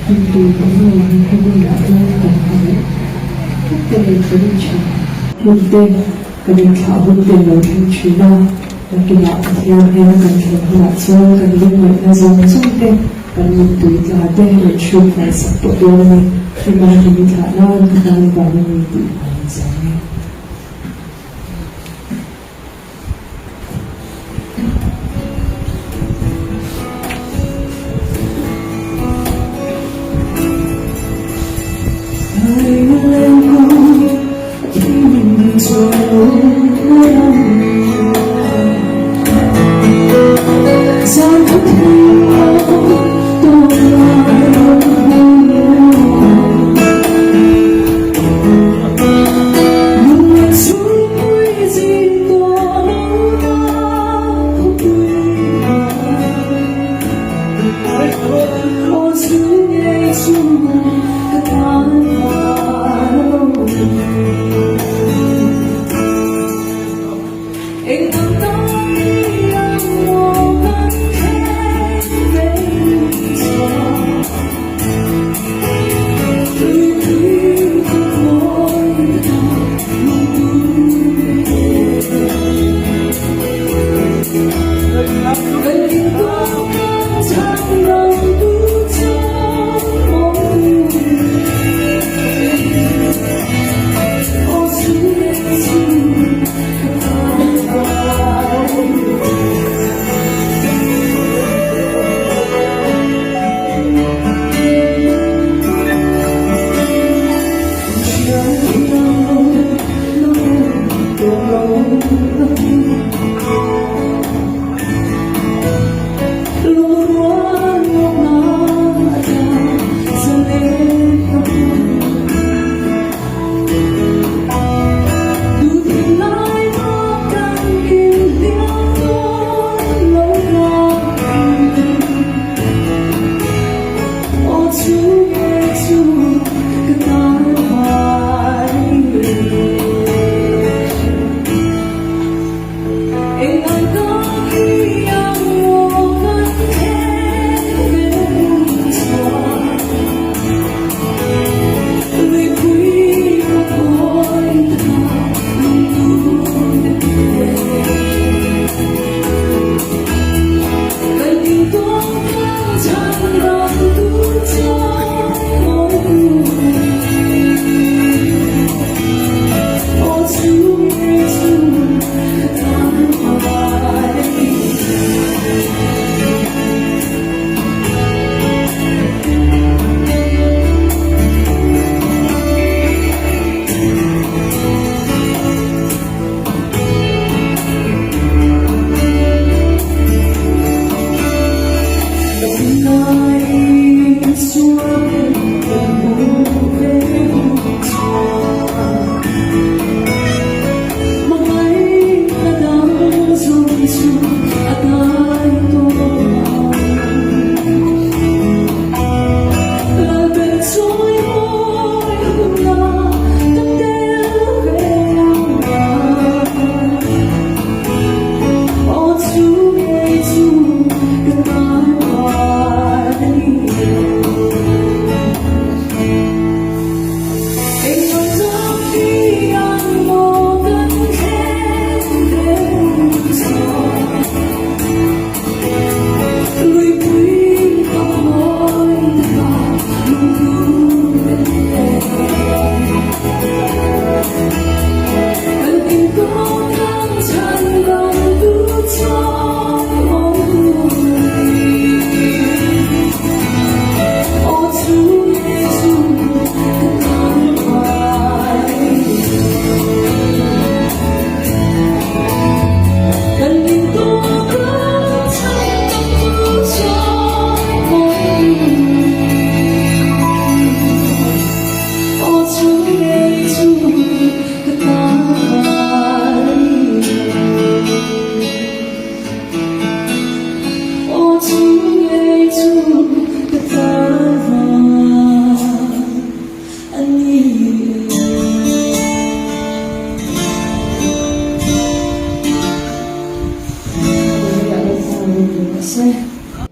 hình tùy của người hay như là đơn tổng hợp các tên của đình chỉ hôn tên cái đình thảo hôn tên đầu tiên chú đa và kỳ đạo theo hay là cần thêm hơn là chưa cần liên hệ là giống chung tên cần hình tùy là tên để chuyên phải sắp bộ đôi này khi mà hình thả non thì ta vào bên hình tùy hoàn giống我只给出门。